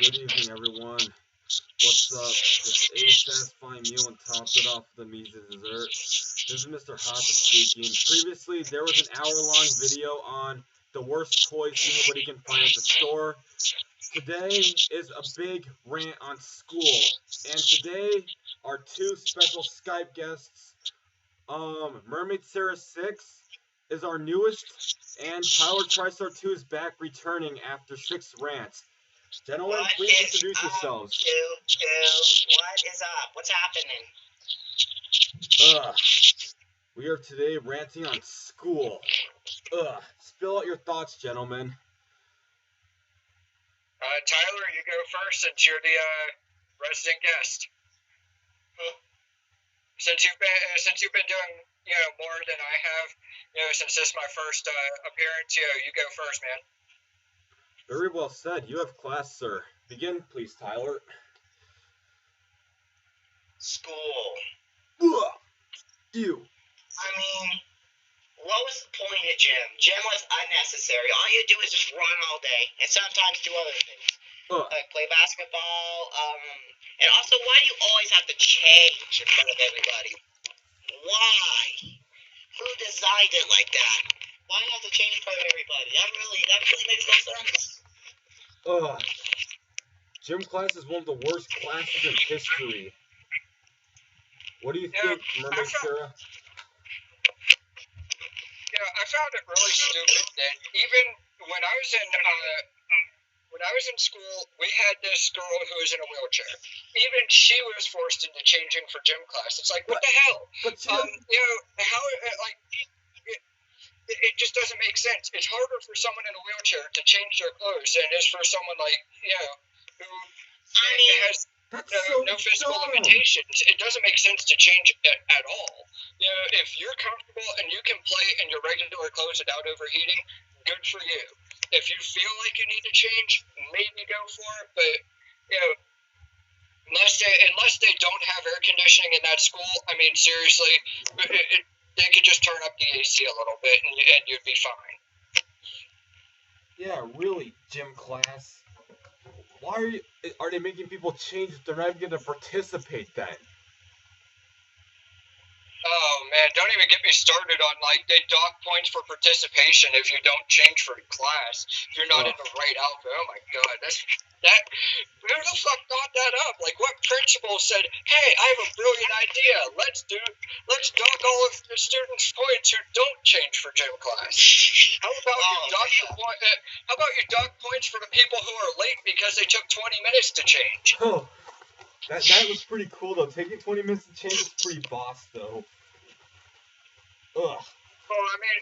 Good evening, everyone. What's up? This is satisfying meal and topped it off with a measly dessert. This is Mr. Hata speaking. Previously, there was an hour-long video on the worst toys anybody can find at the store. Today is a big rant on school. And today, our two special Skype guests, mermaidseira6 is our newest, and tylertristar2isback returning after 6 rants. Gentlemen, please introduce yourselves. What is up? What's happening? We are today ranting on school. Spill out your thoughts, gentlemen. Tyler, you go first since you're the resident guest. Since you've been doing more than I have, since this is my first appearance, you go first, man. Very well said. You have class, sir. Begin, please, Tyler. School. You. I mean, what was the point of gym? Gym was unnecessary. All you do is just run all day, and sometimes do other things. Like play basketball, and also, why do you always have to change in front of everybody? Why? Who designed it like that? Why do you have to change in front of everybody? That really makes no sense. Gym class is one of the worst classes in history. What do you think, mermaidseira? I found it really stupid that even when I was in school, we had this girl who was in a wheelchair. Even she was forced into changing for gym class. It's like, what the hell? It just doesn't make sense. It's harder for someone in a wheelchair to change their clothes than it is for someone who has no physical limitations. It doesn't make sense to change at all. If you're comfortable and you can play in your regular clothes without overheating, good for you. If you feel like you need to change, maybe go for it. But unless they don't have air conditioning in that school, I mean, seriously, they could just turn up the AC a little bit and you'd be fine. Yeah, really, gym class. Why are they making people change if they're not even going to participate then? Oh man, don't even get me started on they dock points for participation if you don't change for class. If you're not in the right outfit. Oh my god, who the fuck thought that up? Like, what principal said, hey, I have a brilliant idea. Let's dock all of the students' points who don't change for gym class. How about you dock points for the people who are late because they took 20 minutes to change? Oh, that was pretty cool though. Taking 20 minutes to change is pretty boss though. Well, I mean,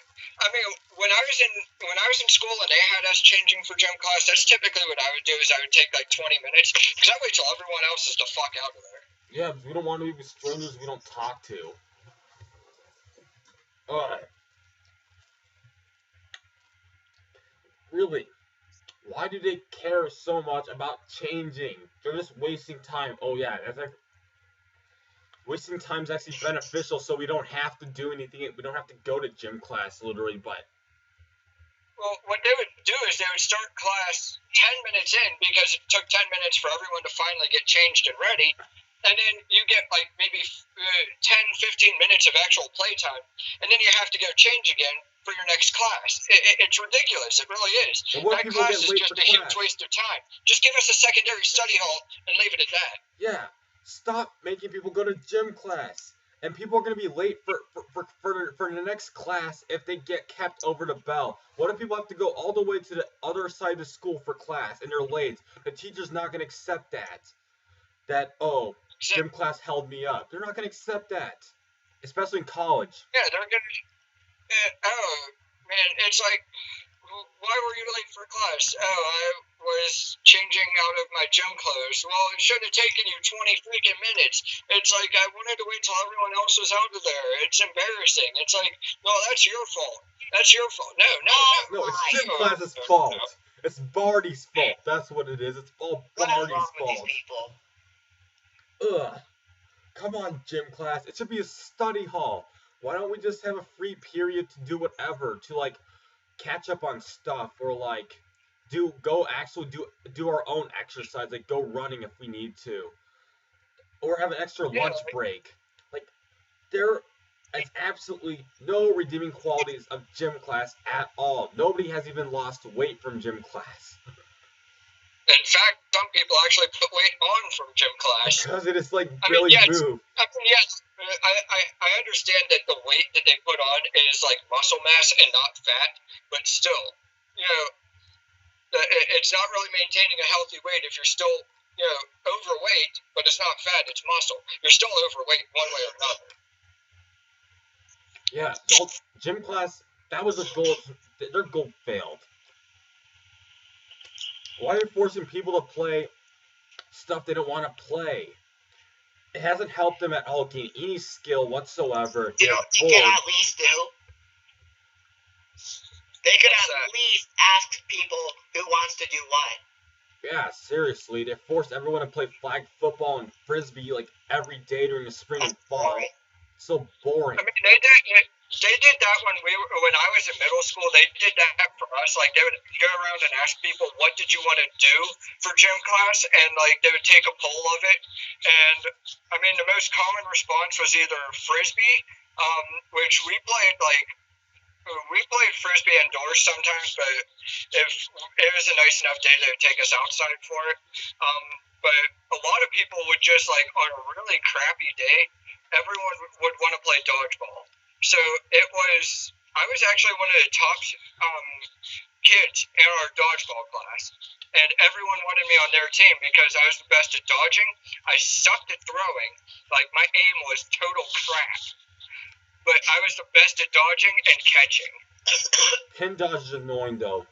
when I was in school and they had us changing for gym class, that's typically what I would do. Is I would take 20 minutes because I wait till everyone else is the fuck out of there. Yeah, because we don't want to be with strangers we don't talk to. Really, why do they care so much about changing? They're just wasting time. Oh yeah, that's like wasting time is actually beneficial, so we don't have to do anything. We don't have to go to gym class, literally, but... Well, what they would do is they would start class 10 minutes in because it took 10 minutes for everyone to finally get changed and ready, and then you get, maybe 10-15 minutes of actual playtime, and then you have to go change again for your next class. It's ridiculous. It really is. That class is just a huge waste of time. Just give us a secondary study hall and leave it at that. Yeah. Stop making people go to gym class. And people are going to be late for the next class if they get kept over the bell. What if people have to go all the way to the other side of school for class and they're late? The teacher's not going to accept that, gym class held me up. They're not going to accept that. Especially in college. Yeah, they're going to... oh, man, it's like... Why were you late for class? Oh, I was changing out of my gym clothes. Well, it should have taken you 20 freaking minutes. It's like, I wanted to wait till everyone else was out of there. It's embarrassing. It's like, no, that's your fault. That's your fault. No, it's gym class's fault. It's Barty's fault. That's what it is. It's all Barty's fault. Come on, gym class. It should be a study hall. Why don't we just have a free period to do whatever, to catch up on stuff, or do our own exercise, like go running if we need to, or have an extra lunch break. Like there is absolutely no redeeming qualities of gym class at all. Nobody has even lost weight from gym class. In fact, some people actually put weight on from gym class. Because it is like barely move. Yes, I understand that the weight that they put on is like muscle mass and not fat, but still, you know, it's not really maintaining a healthy weight if you're still, you know, overweight, but it's not fat, it's muscle. You're still overweight one way or another. Yeah, gym class, that was a goal. Their goal failed. Why are you forcing people to play stuff they don't want to play? It hasn't helped them at all gain any skill whatsoever. You can at least do. They could at least ask people who wants to do what. Yeah, seriously, they forced everyone to play flag football and frisbee like every day during the spring and fall. Boring. So boring. I mean, they did that when I was in middle school. They did that for us. Like they would go around and ask people, "What did you want to do for gym class?" And like they would take a poll of it. And I mean, the most common response was either frisbee, which we played frisbee indoors sometimes, but if it was a nice enough day, they would take us outside for it. But a lot of people would just like on a really crappy day, everyone would want to play dodgeball. So I was actually one of the top kids in our dodgeball class, and everyone wanted me on their team because I was the best at dodging. I sucked at throwing, like my aim was total crap, but I was the best at dodging and catching. Pin dodge is annoying though.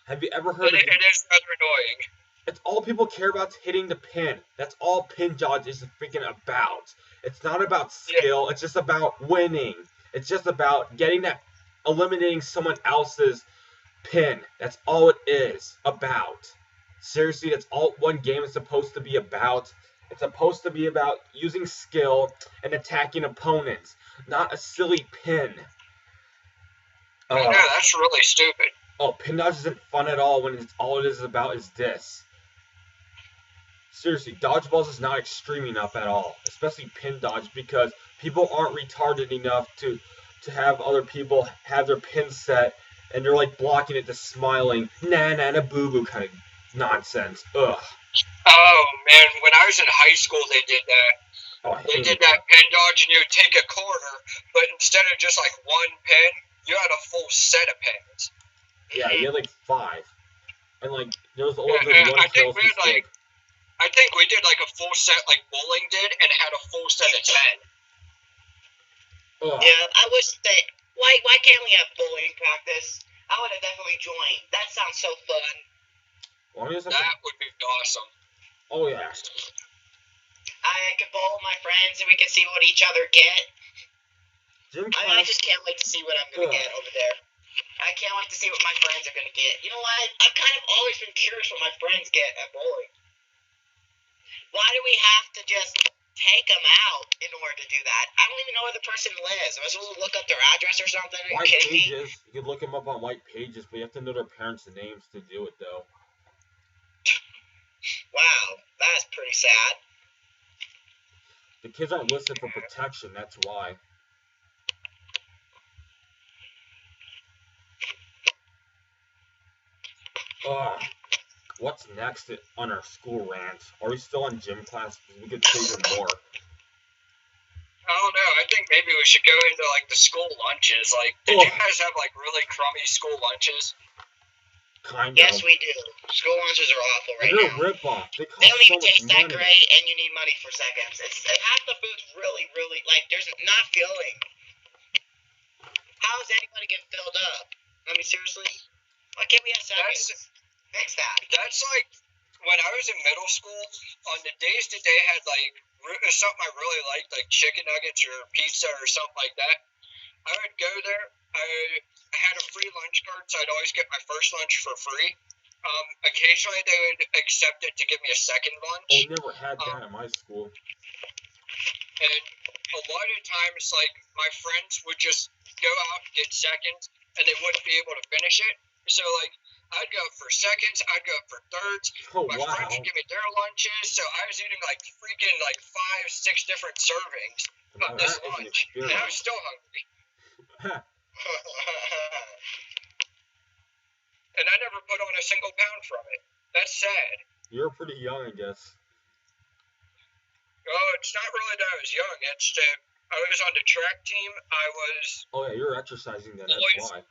Have you ever heard of it? It is rather annoying. It's all people care about is hitting the pin. That's all pin dodge is freaking about. It's not about skill. Yeah. It's just about winning. It's just about eliminating someone else's pin. That's all it is about. Seriously, that's all one game is supposed to be about. It's supposed to be about using skill and attacking opponents, not a silly pin. No, that's really stupid. Oh, pin dodge isn't fun at all when all it is about is this. Seriously, dodgeballs is not extreme enough at all, especially pin dodge, because people aren't retarded enough to have other people have their pin set, and they're like blocking it, just smiling, na boo boo kind of nonsense. Ugh. Oh man, when I was in high school, they did that. Oh, they did that pin dodge, and you would take a corner, but instead of just like one pin, you had a full set of pins. Yeah, you had like 5, and like there was always like one kill stick. I think we did like a full set, like bowling did, and had a full set of 10. Ugh. Yeah, I wish that. Why can't we have bowling practice? I would have definitely joined. That sounds so fun. That would be awesome. Oh yeah. I could bowl with my friends, and we could see what each other get. I just can't wait to see what I'm gonna get over there. I can't wait to see what my friends are gonna get. You know what? I've kind of always been curious what my friends get at bowling. Why do we have to just take them out in order to do that? I don't even know where the person lives. Am I supposed to look up their address or something? White pages. You can look them up on white pages, but you have to know their parents' names to do it, though. Wow, that's pretty sad. The kids aren't listed for protection, that's why. What's next on our school rant? Are we still on gym class? We could say even more. I don't know. I think maybe we should go into like the school lunches. Like, did you guys have like really crummy school lunches? Kind of. Yes, we do. School lunches are awful right now. They're a rip-off. They don't even taste that great, and you need money for seconds. Half the food's really, like, there's not filling. How is anybody getting filled up? I mean, seriously? Why can't we have seconds? Fix that. That's like, when I was in middle school, on the days that they had, like, something I really liked, like chicken nuggets or pizza or something like that, I would go there. I had a free lunch card, so I'd always get my first lunch for free. Occasionally, they would accept it to give me a second lunch. Oh, never had that at my school. And a lot of times, like, my friends would just go out and get seconds, and they wouldn't be able to finish it So, like, I'd go for seconds, I'd go for thirds. Oh, My wow. friends would give me their lunches, so I was eating like freaking like 5, 6 different servings of this lunch, and I was still hungry. And I never put on a single pound from it. That's sad. You're pretty young, I guess. Oh, it's not really that I was young. It's that I was on the track team. I was. Oh yeah, you're exercising then. That's why.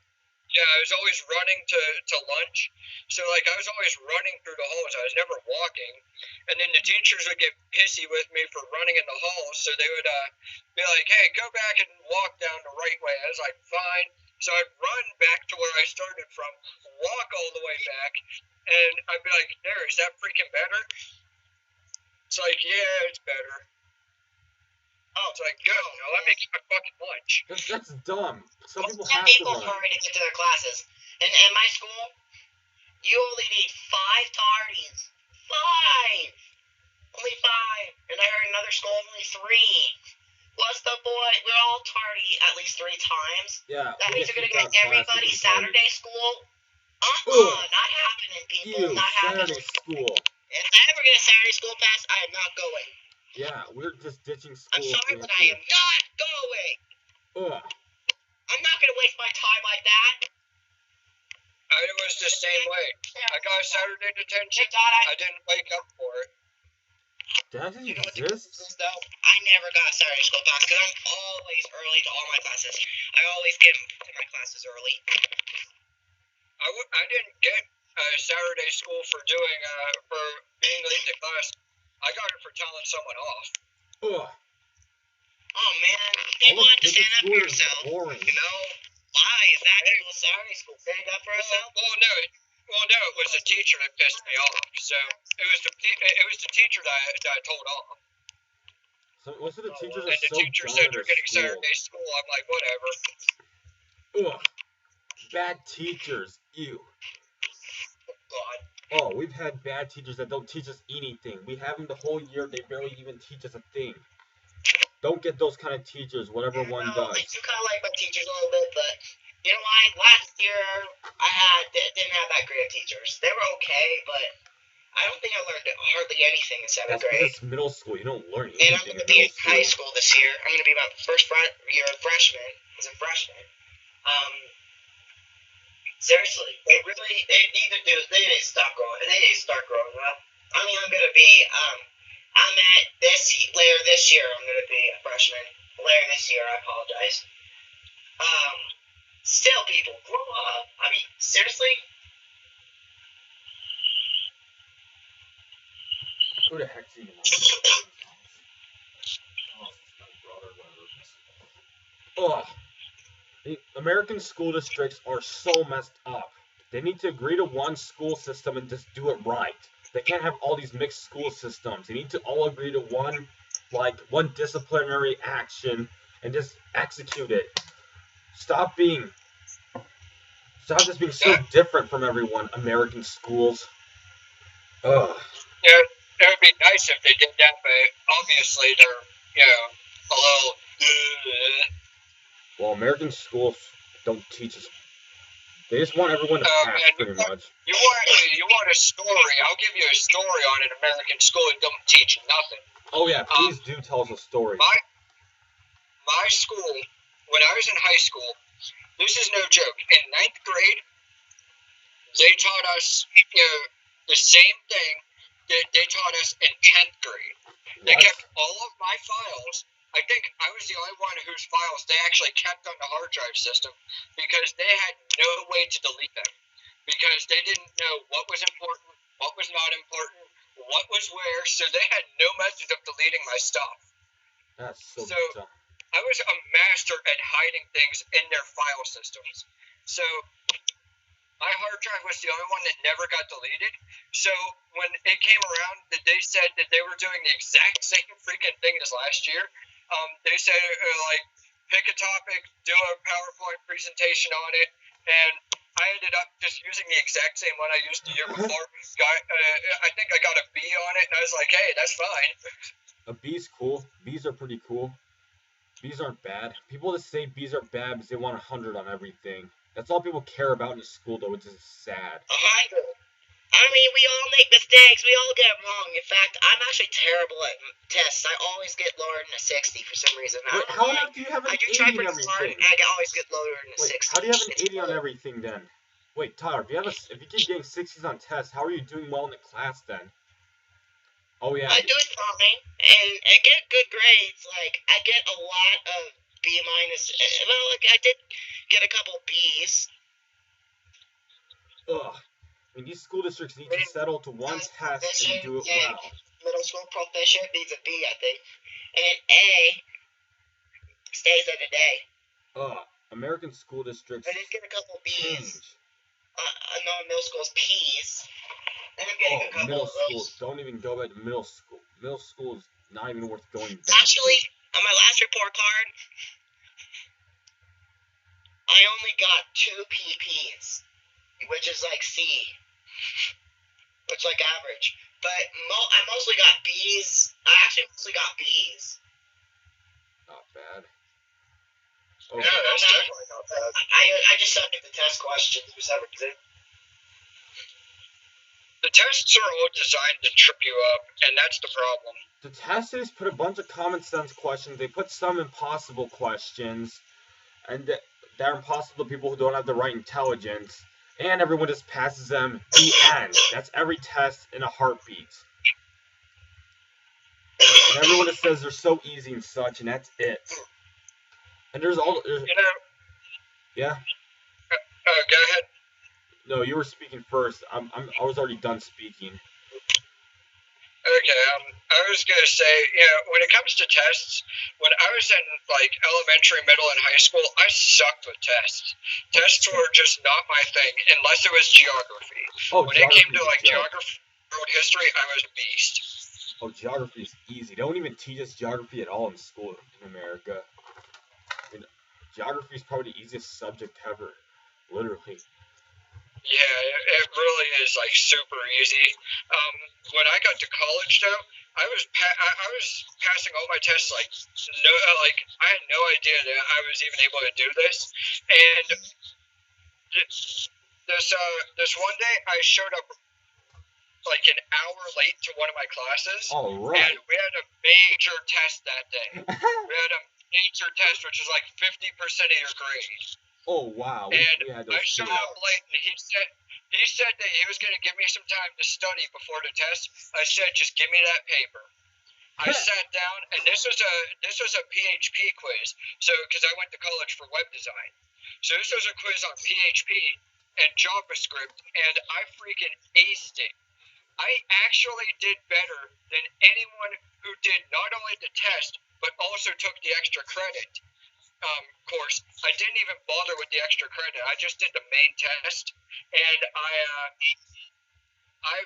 Yeah, I was always running to lunch. So, like, I was always running through the halls. I was never walking. And then the teachers would get pissy with me for running in the halls. So they would be like, hey, go back and walk down the right way. I was like, fine. So I'd run back to where I started from, walk all the way back. And I'd be like, there, is that freaking better? It's like, yeah, it's better. Oh, it's like, good. Now let me get my fucking lunch. That's dumb. Some people have to hurry to get to their classes. And in my school, you only need 5 tardies. 5! Only 5. And I heard another school only 3. What's the point? We're all tardy at least 3 times. Yeah. That means you're going to get everybody Saturday school? Not happening, people. Not happening. Saturday school. If I ever get a Saturday school pass, I am not going. Yeah, we're just ditching school. I'm sorry, but I am not going. I'm not going to waste my time like that. I was the same way. I got Saturday detention. I didn't wake up for it. Does it exist? I never got a Saturday school pass because I'm always early to all my classes. I always get to my classes early. I didn't get Saturday school for being late to class. I got it for telling someone off. Oh man, people have to stand up for yourself. You know, why is that equal Saturday school? Stand up for yourself? Well, no, it was the teacher that pissed me off. So it was the teacher that I told off. So most of the teachers and the teacher said you're getting Saturday school. I'm like, whatever. Bad teachers. Ew. God. Oh, we've had bad teachers that don't teach us anything. We have them the whole year. They barely even teach us a thing. Don't get those kind of teachers, whatever one does. I do kind of like my teachers a little bit, but you know why? Last year didn't have that great of teachers. They were okay, but I don't think I learned hardly anything in 7th grade. That's middle school. You don't learn anything. And I'm going to be in high school this year. I'm going to be my first year of freshman. As a freshman. Seriously, they need to stop growing. They need to start growing up. I mean, I'm going to be, later this year, I'm going to be a freshman. Later this year, I apologize. Still, people, grow up. I mean, seriously? Who the heck's even the American school districts are so messed up. They need to agree to one school system and just do it right. They can't have all these mixed school systems. They need to all agree to one disciplinary action and just execute it. Stop just being so different from everyone, American schools. Yeah, it would be nice if they did that, but obviously they're, a little... Well, American schools don't teach us. They just want everyone to pass, pretty much. You want a story? I'll give you a story on an American school that don't teach nothing. Oh yeah, please do tell us a story. My school, when I was in high school, this is no joke. In 9th grade, they taught us, the same thing that they taught us in 10th grade. They kept all of my files. I think I was the only one whose files they actually kept on the hard drive system because they had no way to delete them because they didn't know what was important, what was not important, what was where, so they had no method of deleting my stuff. That's so dumb. I was a master at hiding things in their file systems. So my hard drive was the only one that never got deleted. So when it came around that they said that they were doing the exact same freaking thing as last year, they said, pick a topic, do a PowerPoint presentation on it, and I ended up just using the exact same one I used the year before. I think I got a B on it, and I was like, hey, that's fine. A B's cool. B's are pretty cool. B's aren't bad. People that say B's are bad because they want 100 on everything. That's all people care about in school, though, which is sad. 100. I mean, we all make mistakes. We all get it wrong. In fact, I'm actually terrible at tests. I always get lower than a 60 for some reason. Wait, how on earth do you have an 80 try on pretty everything? hard, and I always get lower than a 60. How do you have an 80 on everything then? Wait, Tyler, if you keep getting 60s on tests, how are you doing well in the class then? Oh yeah. I do it fine, and I get good grades. Like I get a lot of B minus. Well, like I did get a couple B's. Ugh. I mean, these school districts need to settle to one test and do it well. Middle school proficient needs a B, I think, and A stays at an A. American school districts. I did get a couple B's. Change. No, middle school's P's. Middle school. Don't even go back to middle school. Middle school is not even worth going back. Actually, on my last report card, I only got 2 PPs, which is like C, which is like average. But I mostly got B's. I actually mostly got B's. Not bad. Okay. No, that's definitely not bad. I just sucked at the test questions for some reason. The tests are all designed to trip you up, and that's the problem. The testers put a bunch of common sense questions. They put some impossible questions, and they're impossible to people who don't have the right intelligence. And everyone just passes them. The end. That's every test in a heartbeat. And everyone just says they're so easy and such, and that's it. And there's all. Yeah. Go ahead. No, you were speaking first. I was already done speaking. Okay, I was gonna say, when it comes to tests, when I was in like elementary, middle, and high school, I sucked with tests. Tests were just not my thing, unless it was geography. When it came to like geography, world history, I was a beast. Oh, geography is easy. They don't even teach us geography at all in school in America. I mean, geography is probably the easiest subject ever, literally. Yeah, it really is like super easy. When I got to college though, I was passing all my tests like I had no idea that I was even able to do this. And this one day I showed up like an hour late to one of my classes. All right. And we had a major test that day. We had a major test which is like 50% of your grade. Oh wow! And I showed up late, and he said that he was going to give me some time to study before the test. I said, just give me that paper. I sat down, and this was a PHP quiz. So because I went to college for web design, so this was a quiz on PHP and JavaScript, and I freaking aced it. I actually did better than anyone who did not only the test but also took the extra credit. Course. I didn't even bother with the extra credit. I just did the main test, and I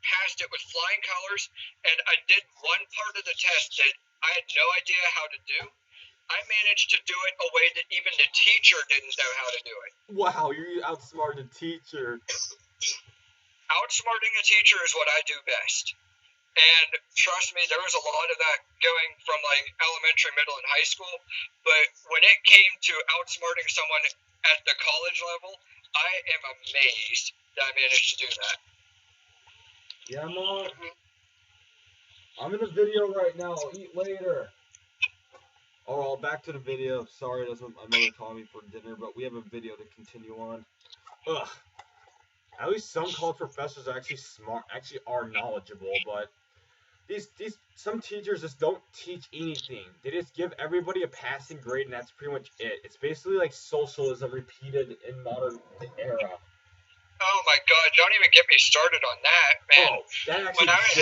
passed it with flying colors. And I did one part of the test that I had no idea how to do. I managed to do it a way that even the teacher didn't know how to do it. Wow, you outsmarted the teacher. Outsmarting a teacher is what I do best. And trust me, there was a lot of that going from like elementary, middle, and high school. But when it came to outsmarting someone at the college level, I am amazed that I managed to do that. Yeah, Mom. I'm in a video right now. I'll eat later. Oh, back to the video. Sorry, that's what my mother called me for dinner, but we have a video to continue on. Ugh. At least some college professors are actually smart, actually are knowledgeable, but some teachers just don't teach anything. They just give everybody a passing grade, and that's pretty much it. It's basically like socialism repeated in modern era. Oh my God! Don't even get me started on that, man. Oh, that actually when I was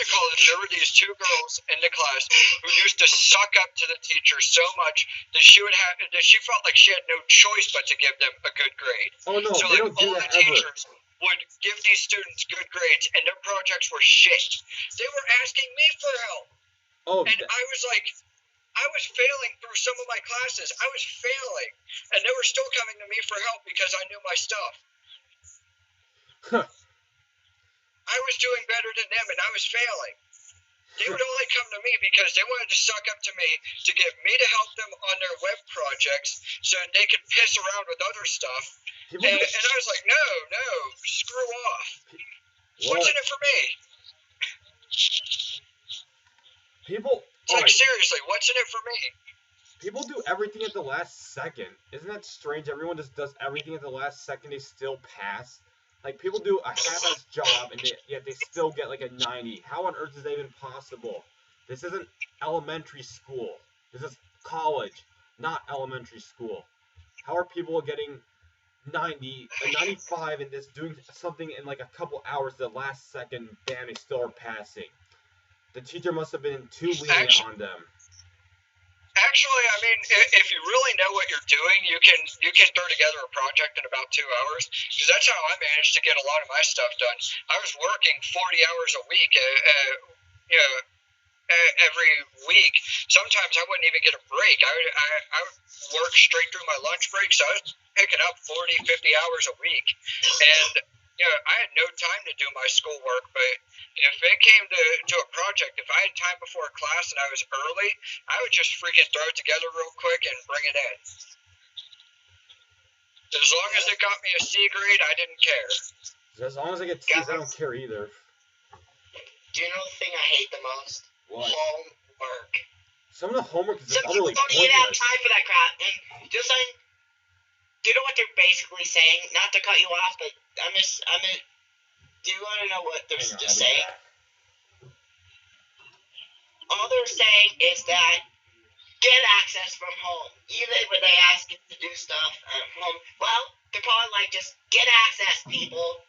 in college, there were these 2 girls in the class who used to suck up to the teacher so much that she felt like she had no choice but to give them a good grade. Oh no, so they like don't do all that the teachers would give these students good grades, and their projects were shit. They were asking me for help, and I was like, I was failing through some of my classes. I was failing, and they were still coming to me for help because I knew my stuff. I was doing better than them, and I was failing. they would only come to me because they wanted to suck up to me to get me to help them on their web projects so they could piss around with other stuff. And I was like, no, screw off. What's in it for me? It's like, seriously, what's in it for me? People do everything at the last second. Isn't that strange? Everyone just does everything at the last second. They still pass. Like, people do a half-ass job, and yet they still get, like, a 90. How on earth is that even possible? This isn't elementary school. This is college, not elementary school. How are people getting 90, a 95, and just doing something in, like, a couple hours the last second, bam, they still are passing? The teacher must have been too lenient on them. Actually, I mean, if you really know what you're doing, you can throw together a project in about 2 hours. Because that's how I managed to get a lot of my stuff done. I was working 40 hours a week, every week. Sometimes I wouldn't even get a break. I would work straight through my lunch break, so I was picking up 40, 50 hours a week. And I had no time to do my schoolwork, but if it came to a project, if I had time before a class and I was early, I would just freaking throw it together real quick and bring it in. As long as it got me a C grade, I didn't care. As long as I get C's, I don't care either. Do you know the thing I hate the most? What? Homework. Some of the homework is utterly pointless. Some people don't even have time for that crap. And just like, do you know what they're basically saying? Not to cut you off, but do you want to know what they're just saying? All they're saying is that get access from home. Even when they ask you to do stuff at home, well, they're probably like, just get access, people.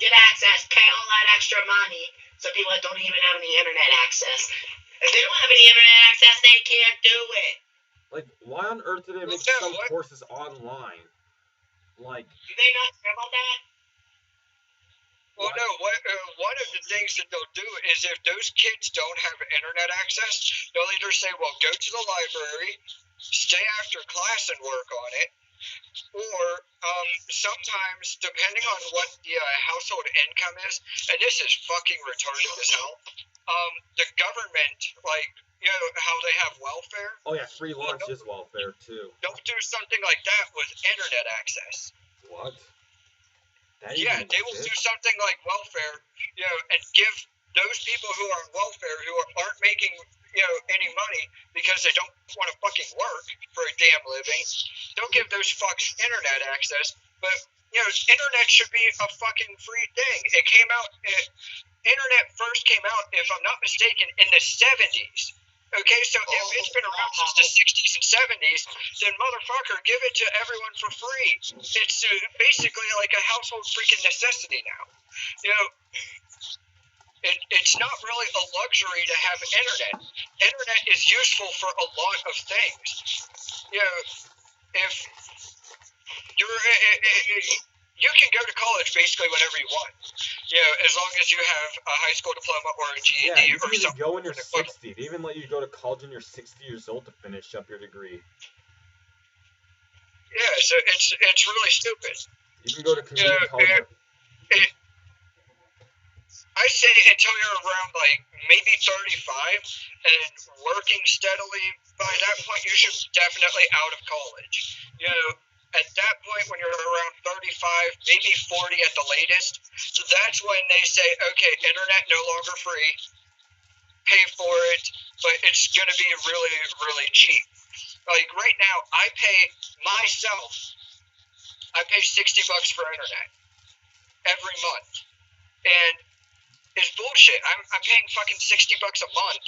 Get access, pay all that extra money, so people that don't even have any internet access. If they don't have any internet access, they can't do it. Like, why on earth do they make some courses online? Like, do they not care about that? Well, no, one of the things that they'll do is if those kids don't have internet access, they'll either say, well, go to the library, stay after class and work on it, or sometimes, depending on what the household income is, and this is fucking retarded as hell, the government, like, how they have welfare. Oh, yeah, free lunch is welfare, too. Don't do something like that with internet access. What? Yeah, they will do something like welfare, and give those people who are on welfare, who aren't making, any money because they don't want to fucking work for a damn living, they'll give those fucks internet access. But, internet should be a fucking free thing. It came out, internet first came out, if I'm not mistaken, in the 70s. Okay, so if it's been around since the 60s and 70s, then motherfucker, give it to everyone for free. It's basically like a household freaking necessity now. It's not really a luxury to have internet. Internet is useful for a lot of things. If you can go to college basically whenever you want. As long as you have a high school diploma or a GED or something. Yeah, you can even go when you're 60. They even let you go to college when you're 60 years old to finish up your degree. Yeah, so it's really stupid. You can go to community college. I say until you're around, like, maybe 35 and working steadily, by that point you should be definitely out of college. At that point, when you're around 35, maybe 40 at the latest, so that's when they say, okay, internet no longer free, pay for it, but it's going to be really, really cheap. Like, right now, I pay $60 for internet every month, and it's bullshit. I'm paying fucking $60 a month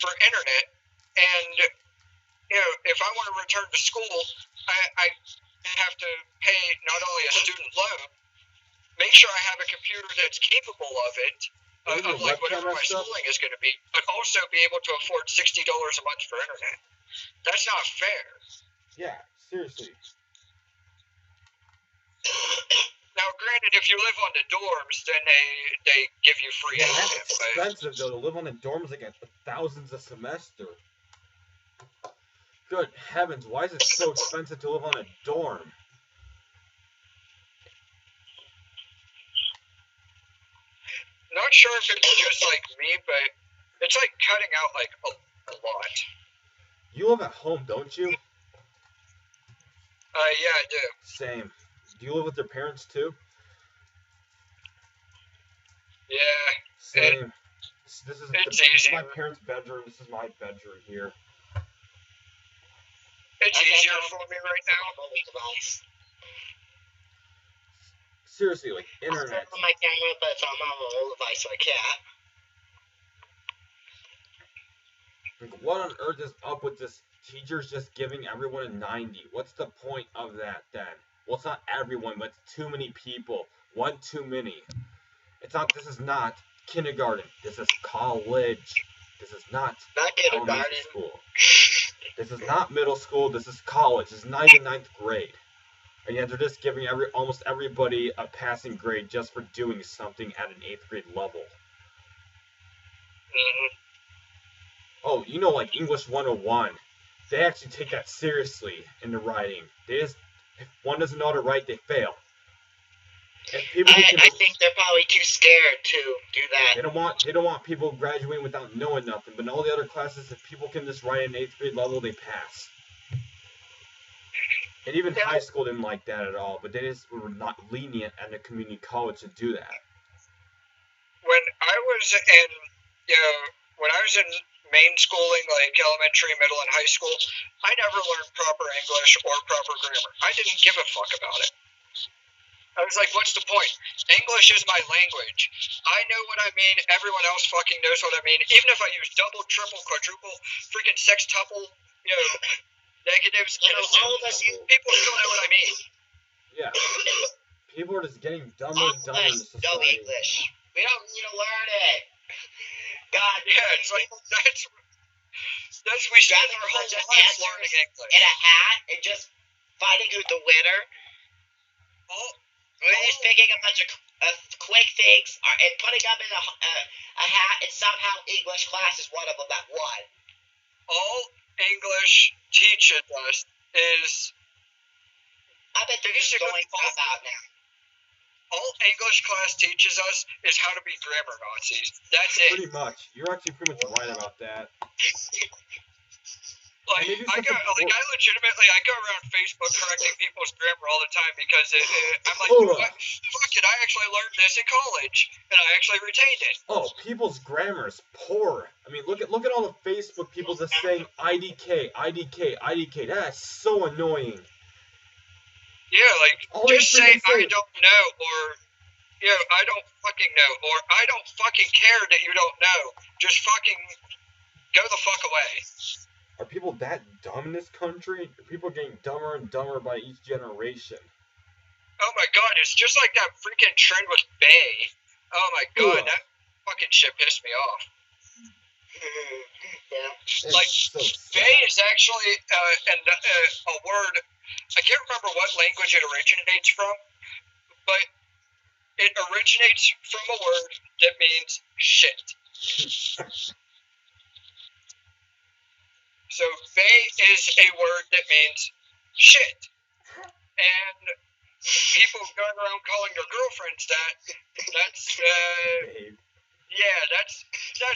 for internet, and, if I want to return to school, I have to pay not only a student loan, make sure I have a computer that's capable of it, of like whatever my schooling is going to be, but also be able to afford $60 a month for internet. That's not fair. Yeah, seriously. Now, granted, if you live on the dorms, then they give you free internet. That's expensive, though. To live on the dorms, like thousands a semester. Good heavens, why is it so expensive to live on a dorm? Not sure if it's just like me, but it's like cutting out like a lot. You live at home, don't you? Yeah, I do. Same. Do you live with your parents too? Yeah. Same. This is my parents' bedroom. This is my bedroom here. It's easier for me right now. Seriously, like internet. It's on my camera, but it's on my mobile device, so I can't. Like, what on earth is up with this? Teachers just giving everyone a 90. What's the point of that then? Well, it's not everyone, but it's too many people. One too many. It's not. This is not kindergarten. This is college. This is not elementary school. This is not middle school. This is college. This is not even 9th grade. And yet they're just giving almost everybody a passing grade just for doing something at an 8th grade level. Mm-hmm. Oh, you know, like English 101. They actually take that seriously in the writing. If one doesn't know how to write, they fail. I think they're probably too scared to do that. They don't want people graduating without knowing nothing. But in all the other classes, if people can just write at an 8th grade level, they pass. And even high school didn't like that at all. But they just were not lenient at the community college to do that. When I was in main schooling, like elementary, middle, and high school, I never learned proper English or proper grammar. I didn't give a fuck about it. I was like, what's the point? English is my language. I know what I mean. Everyone else fucking knows what I mean. Even if I use double, triple, quadruple, freaking sextuple, negatives, people still know what I mean. Yeah. People are just getting dumber and dumber in society. No English. We don't need to learn it. God, yeah, it's like we spend our whole lives learning English. In a hat and just finding who's the winner. We're just picking a bunch of quick things and putting them in a hat, and somehow English class is one of them that won. All English teaches us is. I bet they're just going out now. All English class teaches us is how to be grammar Nazis. That's it. Pretty much. You're actually pretty much right about that. I legitimately go around Facebook correcting people's grammar all the time because I'm like, what? Fuck it, I actually learned this in college and I actually retained it. Oh, people's grammar is poor. I mean, look at all the Facebook people just saying IDK, IDK, IDK. That's so annoying. Yeah, like just say I don't know, or I don't fucking know, or I don't fucking care that you don't know. Just fucking go the fuck away. Are people that dumb in this country? Are people getting dumber and dumber by each generation? Oh my god, it's just like that freaking trend with Bay. Oh my god, that fucking shit pissed me off. Yeah. Like, so Bay is actually a word, I can't remember what language it originates from, but it originates from a word that means shit. So, bae is a word that means shit. And people going around calling their girlfriends that's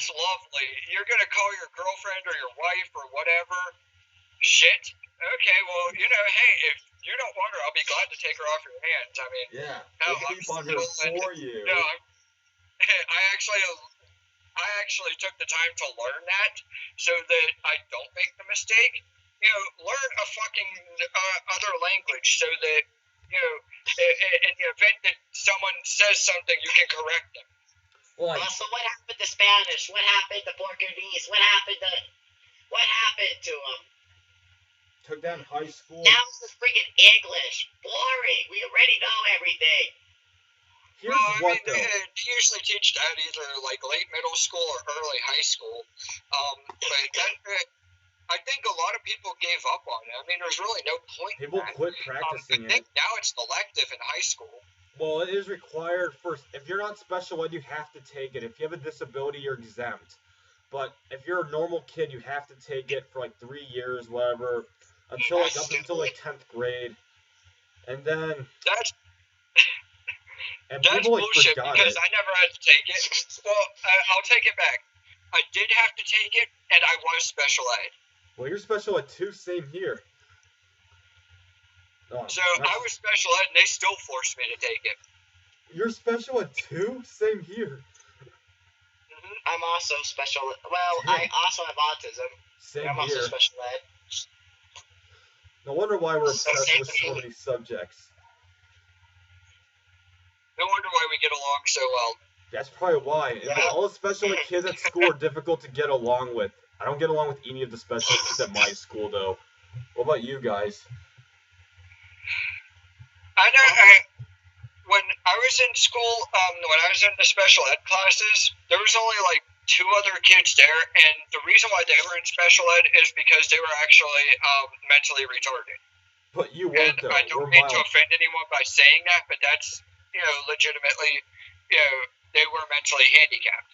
lovely. You're going to call your girlfriend or your wife or whatever shit? Okay, well, hey, if you don't want her, I'll be glad to take her off your hands. I mean, I'll keep on her for you. No, I actually took the time to learn that so that I don't make the mistake. Learn a fucking other language so that, in the event that someone says something, you can correct them. So what happened to Spanish? What happened to Portuguese? What happened to them? Took down high school. Now it's just freaking English. Boring. We already know everything. They usually teach that either like late middle school or early high school. But I think a lot of people gave up on it. I mean, there's really no point. People quit practicing I think now it's elective in high school. Well, it is required first. If you're not special ed, you have to take it. If you have a disability, you're exempt. But if you're a normal kid, you have to take it for like 3 years, whatever, until up until 10th grade, and then. And That's people, like, bullshit because it. I never had to take it. Well, I'll take it back. I did have to take it, and I was special ed. Well, you're special ed too. Same here. Oh, so I was special ed, and they still forced me to take it. You're special ed too? Same here. I'm also special. Well, I also have autism. Same I'm also here. special ed. No wonder why we're obsessed with so many subjects. No wonder why we get along so well. That's probably why. Yeah. All the special ed kids at school are difficult to get along with. I don't get along with any of the special kids at my school, though. What about you guys? I know. When I was in school, when I was in the special ed classes, there was only like 2 other kids there, and the reason why they were in special ed is because they were actually mentally retarded. But you weren't, though. I don't mean to offend anyone by saying that, but that's, legitimately, they were mentally handicapped.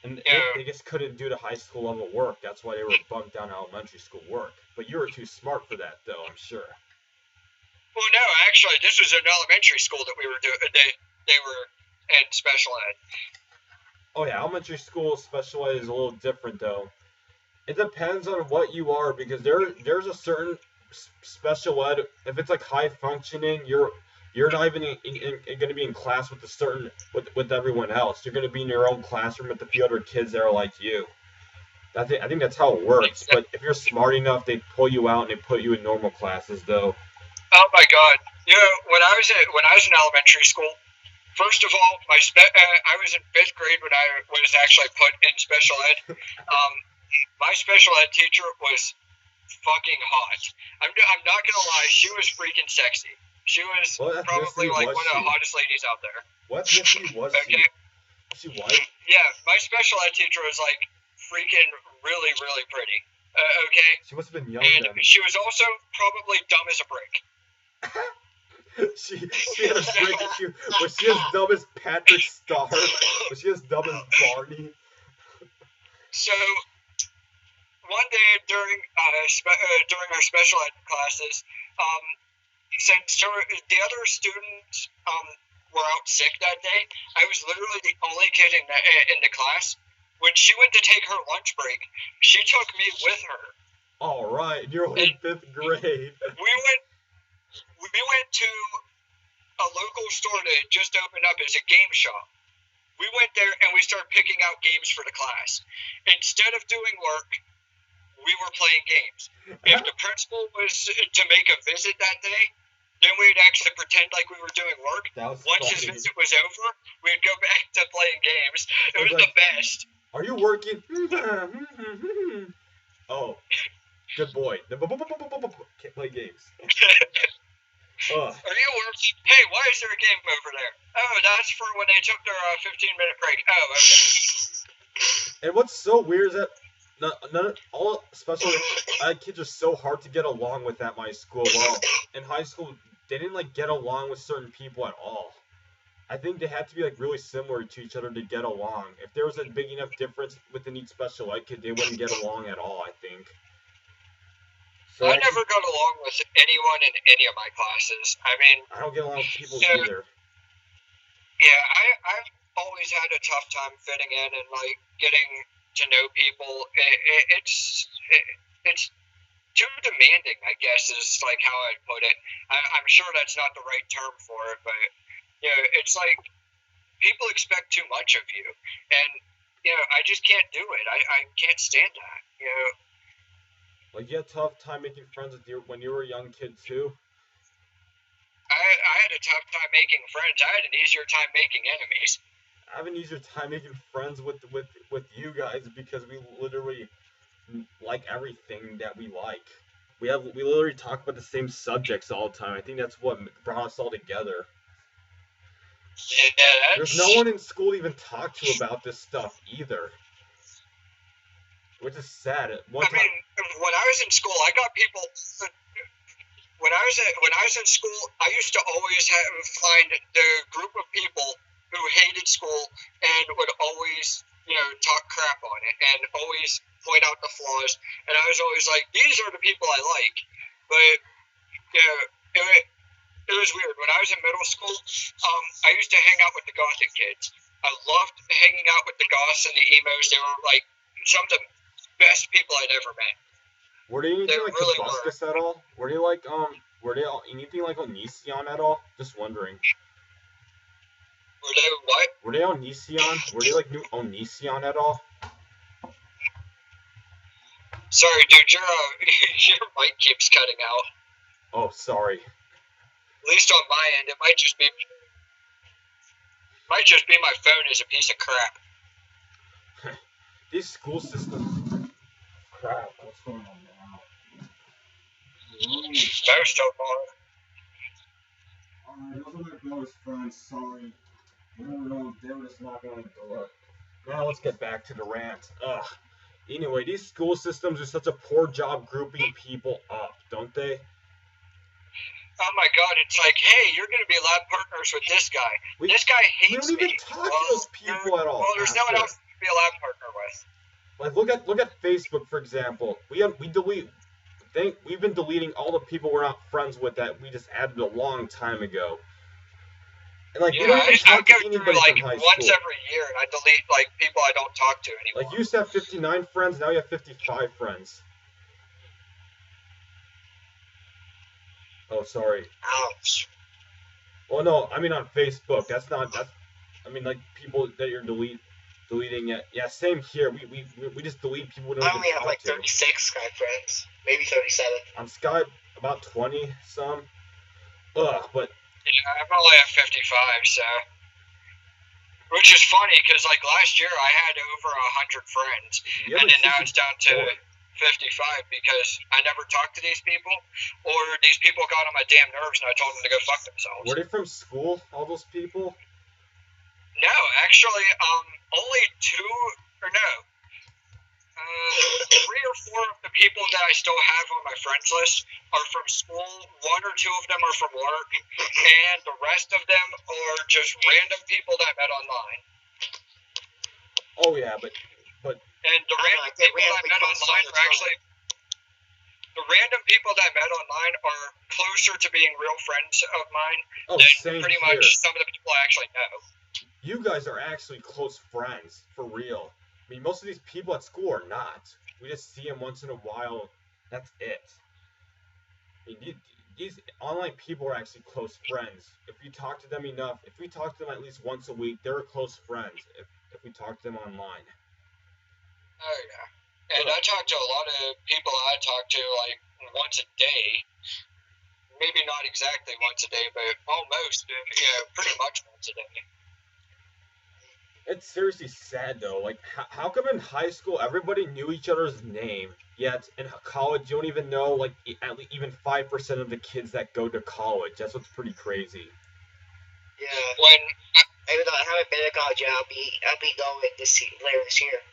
And they just couldn't do the high school level work. That's why they were bumped down to elementary school work. But you were too smart for that, though, I'm sure. Well, no, actually, this was an elementary school that we were doing. They were in special ed. Oh yeah, elementary school special ed is a little different, though. It depends on what you are, because there's a certain special ed. If it's like high functioning, you're not even going to be in class with with everyone else. You're going to be in your own classroom with a few other kids that are like you. I think that's how it works. But if you're smart enough, they pull you out and they put you in normal classes, though. Oh my God! When I was in elementary school, first of all, I was in 5th grade when I was actually put in special ed. My special ed teacher was fucking hot. I'm not gonna lie, she was freaking sexy. She was probably like one of the hottest ladies out there. What ethnicity was she? Okay. Was she white? Yeah, my special ed teacher was like freaking really, really pretty. Okay. She must have been young and then. She was also probably dumb as a brick. she had a break. Was she as dumb as Patrick Star? Was she as dumb as Barney? So one day during our special ed classes, since the other students were out sick that day, I was literally the only kid in the class. When she went to take her lunch break, she took me with her. All right, you're only in 5th grade. We went to a local store that just opened up as a game shop. We went there and we started picking out games for the class. Instead of doing work, we were playing games. If the principal was to make a visit that day, then we'd actually pretend like we were doing work. Once his visit was over, we'd go back to playing games. It was the best. Are you working? Oh, good boy. Can't play games. Are you working? Hey, why is there a game over there? Oh, that's for when they took their 15-minute break. Oh, okay. And what's so weird is that all special ed kids are so hard to get along with at my school. Well, in high school, they didn't get along with certain people at all. I think they had to be really similar to each other to get along. If there was a big enough difference within each special ed kid, they wouldn't get along at all, I think. So I never got along with anyone in any of my classes. I mean, I don't get along with people either. Yeah, I've always had a tough time fitting in and getting to know people. It's too demanding, I guess, is how I'd put it. I'm sure that's not the right term for it, but it's people expect too much of you, and I just can't do it. I can't stand that. You had a tough time making friends when you were a young kid too? I had a tough time making friends. I had an easier time making enemies. I have an easier time making friends with you guys because we literally like everything that we like. We literally talk about the same subjects all the time. I think that's what brought us all together. Yeah, there's no one in school to even talk to about this stuff either. Which is sad. When I was in school, I got people. When I was in school, I used to always find the group of people who hated school and would always, talk crap on it and always point out the flaws. And I was always like, these are the people I like. But it was weird. When I was in middle school, I used to hang out with the gothic kids. I loved hanging out with the goths and the emos. They were like some of the best people I'd ever met. Were they anything like really Tobuscus at all? Were they like anything like Onision at all? Just wondering. Were they what? Were they Onision? Were they like new Onision at all? Sorry, dude, your mic keeps cutting out. Oh, sorry. At least on my end, it might just be my phone is a piece of crap. These school systems. Crap, what's going on now? Most of them are. Alright, those are my brother's friends, sorry. They were just knocking on the door. Now let's get back to the rant. Ugh. Anyway, these school systems do such a poor job grouping people up, don't they? Oh my god, it's like, hey, you're going to be lab partners with this guy. This guy hates me. We don't even talk to those people at all. Well, there's no one else to be a lab partner with. Like, look at Facebook, for example. We've been deleting all the people we're not friends with that we just added a long time ago. And like, yeah, I go through like once every year, and I delete like people I don't talk to anymore. Like, you used to have 59 friends, now you have 55 friends. Oh, sorry. Ouch. Well, no, I mean on Facebook. I mean, like, people that you're deleting it. Yeah, same here. We just delete people we don't even talk to. I only have like 36 Skype friends. Maybe 37. On Skype, about 20 some. Ugh, but... Yeah, I'm only at 55, so... Which is funny, because, like, last year I had over 100 friends. And then now it's down to 55 because I never talked to these people, or these people got on my damn nerves and I told them to go fuck themselves. Were they from school, all those people? No, actually, only 3 or 4 of the people that I still have on my friends list are from school. 1 or 2 of them are from work, and the rest of them are just random people that I met online. Oh yeah, but and the random people that I met online are actually the random people that I met online are closer to being real friends of mine than pretty much some of the people I actually know. You guys are actually close friends, for real. I mean, most of these people at school are not. We just see them once in a while. That's it. I mean, these online people are actually close friends. If you talk to them enough, if we talk to them at least once a week, they're close friends. If we talk to them online. Oh yeah, and I talk to a lot of people I talk to like once a day. Maybe not exactly once a day, but almost. Yeah, pretty much once a day. It's seriously sad though. Like, how come in high school everybody knew each other's name, yet in college you don't even know like at least even 5% of the kids that go to college? That's what's pretty crazy. Yeah. Even though I haven't been to college yet, I'll be going later this year.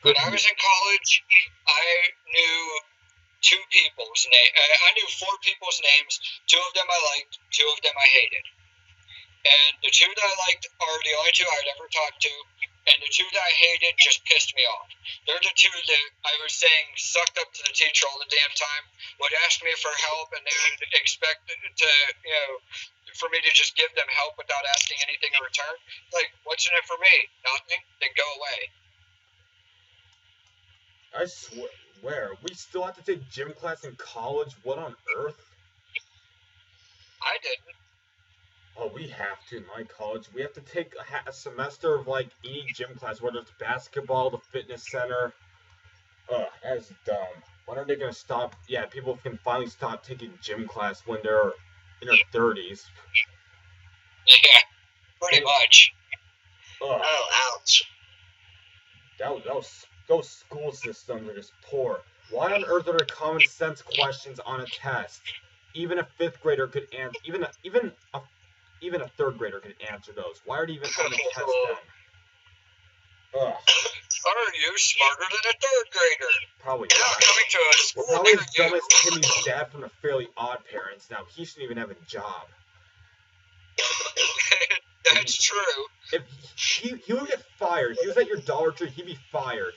When I was in college, I knew 2 people's names. I knew 4 people's names. 2 of them I liked, 2 of them I hated. And the 2 that I liked are the only 2 I'd ever talked to, and the 2 that I hated just pissed me off. They're the 2 that I was saying sucked up to the teacher all the damn time, would ask me for help, and they would expect to, for me to just give them help without asking anything in return. Like, what's in it for me? Nothing? Then go away. I swear, we still have to take gym class in college? What on earth? I didn't. Oh, we have to in my college. We have to take a semester of, like, any gym class, whether it's basketball, the fitness center. Ugh, that's dumb. When are they going to stop? Yeah, people can finally stop taking gym class when they're in their 30s. Yeah, pretty much. Ugh. Oh, ouch. Those school systems are just poor. Why on earth are there common sense questions on a test? Even a 5th grader could answer. Even a 3rd grader could answer those. Why are they even on the test then? Ugh. Are you smarter than a 3rd grader? Probably not. Not coming to a school We're probably as dumb as Timmy's dad from the Fairly Odd Parents. Now he shouldn't even have a job. That's true. If he would get fired. If he was at your Dollar Tree, he'd be fired.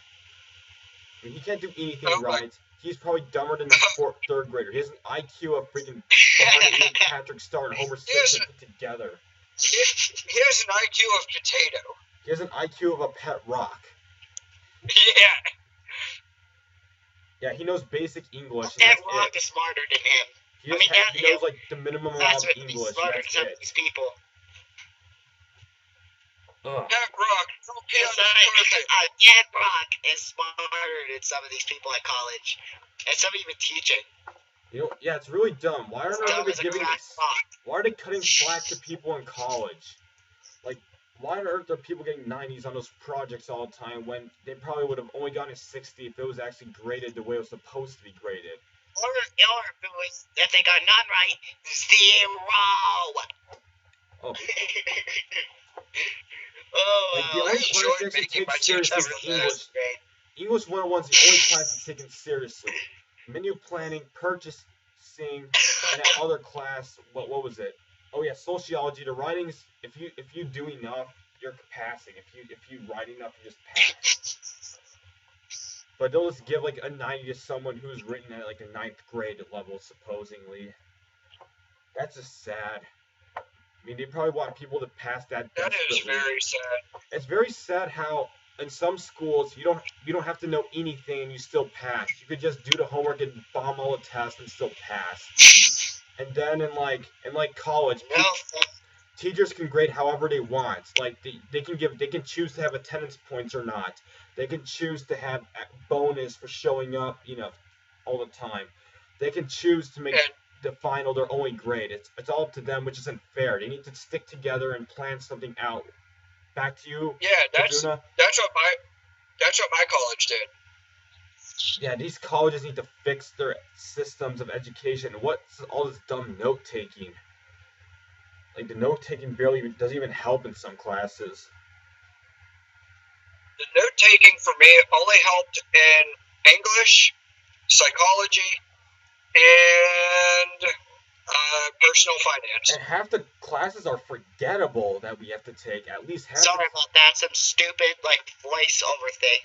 I mean, he can't do anything right. He's probably dumber than a third grader. He has an IQ of freaking Barney and Patrick Star and Homer Simpson put together. He has an IQ of potato. He has an IQ of a pet rock. Yeah. Yeah, he knows basic English. That rock is smarter than him. He knows like the minimum amount of English. Smarter than some of these people. Ugh. That rock. That rock is smarter than some of these people at college, and some even teaching. Yeah, it's really dumb. Why are they cutting slack to people in college? Like, why on earth are people getting 90s on those projects all the time when they probably would have only gotten a 60 if it was actually graded the way it was supposed to be graded? Or if they got none right, 0. Oh. Like, the only class that actually takes seriously is English. English 101 is the only class that's taken seriously. Menu planning, purchasing, and that other class, what was it? Oh yeah, sociology. The writings, if you do enough, you're passing. If you write enough, you just pass. But they'll just give like a 90 to someone who's written at like a 9th grade level, supposedly. That's just sad. I mean, they probably want people to pass that desperately. That is very sad. It's very sad how in some schools you don't have to know anything and you still pass. You could just do the homework and bomb all the tests and still pass. And then in college, teachers can grade however they want. Like they can choose to have attendance points or not. They can choose to have bonus for showing up, all the time. They can choose to make the final their only grade. It's all up to them, which isn't fair. They need to stick together and plan something out. Back to you. Yeah, that's what my college did. Yeah, these colleges need to fix their systems of education. What's all this dumb note taking? Like the note taking doesn't even help in some classes. The note taking for me only helped in English, psychology, and personal finance. And half the classes are forgettable that we have to take. At least half. Sorry about that. Some stupid voiceover thing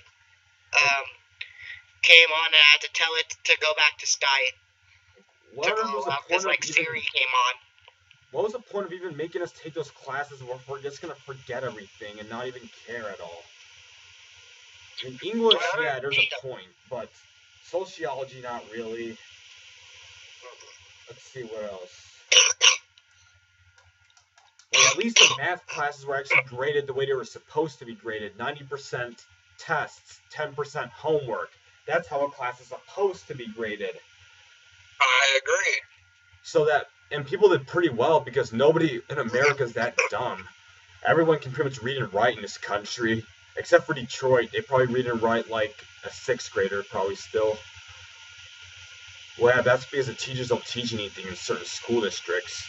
came on, and I had to tell it to go back to Sky. Because Siri came on. What was the point of even making us take those classes where we're just gonna forget everything and not even care at all? In English, yeah, there's a point, but sociology, not really. Let's see what else. Well, at least the math classes were actually graded the way they were supposed to be graded. 90% tests, 10% homework. That's how a class is supposed to be graded. I agree. And people did pretty well because nobody in America is that dumb. Everyone can pretty much read and write in this country. Except for Detroit. They probably read and write like a 6th grader, probably still. Well, yeah, that's because the teachers don't teach anything in certain school districts.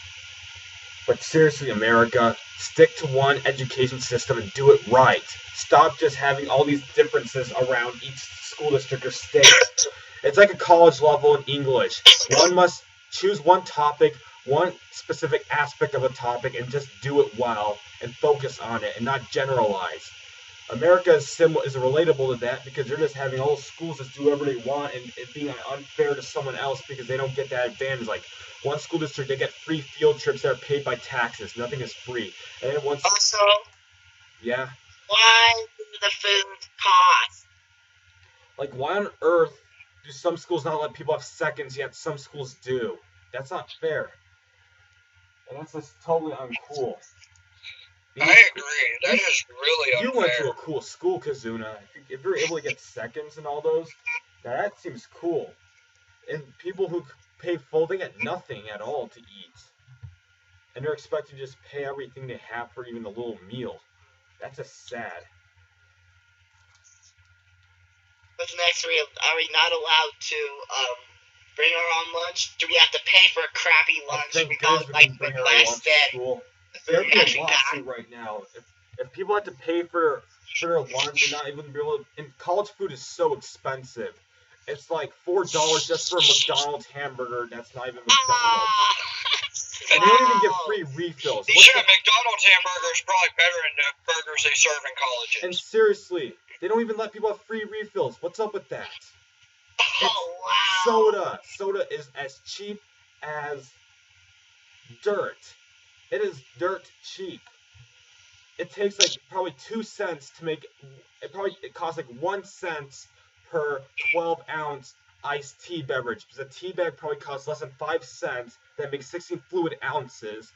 But seriously, America, stick to one education system and do it right. Stop just having all these differences around each school district or state. It's like a college level in English. One must choose one topic, one specific aspect of a topic, and just do it well and focus on it and not generalize. America is relatable to that because they're just having all schools just do whatever they want and it being unfair to someone else because they don't get that advantage. Like one school district, they get free field trips that are paid by taxes. Nothing is free. And then also, yeah. Why do the food cost? Like, why on earth do some schools not let people have seconds yet some schools do? That's not fair. And that's just totally uncool. I agree. That is really unfair. You went to a cool school, Kazuna. If you're able to get seconds and all those, that seems cool. And people who pay full, they get nothing at all to eat. And they're expected to just pay everything they have for even a little meal. That's just sad. What's next? Are we not allowed to bring our own lunch? Do we have to pay for a crappy lunch because bring our lunch to school? There'd be a lawsuit right now. If people had to pay for their lunch and not even be able to... And college food is so expensive. It's like $4 just for a McDonald's hamburger that's not even McDonald's. And they don't even get free refills. McDonald's hamburger is probably better than the burgers they serve in colleges. And seriously, they don't even let people have free refills. What's up with that? Oh, wow. Soda. Soda is as cheap as dirt. It is dirt cheap. It takes like probably 2 cents to make it costs like 1 cent per 12-ounce iced tea beverage, because a tea bag probably costs less than 5 cents. That makes 16 fluid ounces.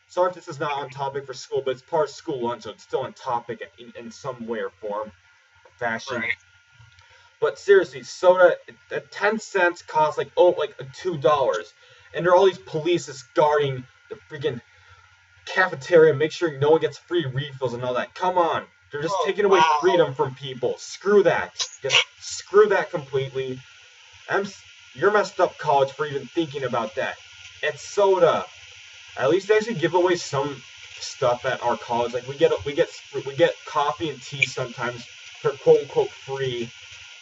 Sorry if this is not on topic for school, but it's part of school lunch, so it's still on topic in some way or form, fashion. Right. But seriously, soda at 10 cents costs like $2, and there are all these police just guarding the freaking cafeteria, make sure no one gets free refills and all that. Come on, they're just taking away freedom from people. Screw that. Just screw that completely. You're messed up, college, for even thinking about that. It's soda. At least they actually give away some stuff at our college. Like we get coffee and tea sometimes for quote unquote free.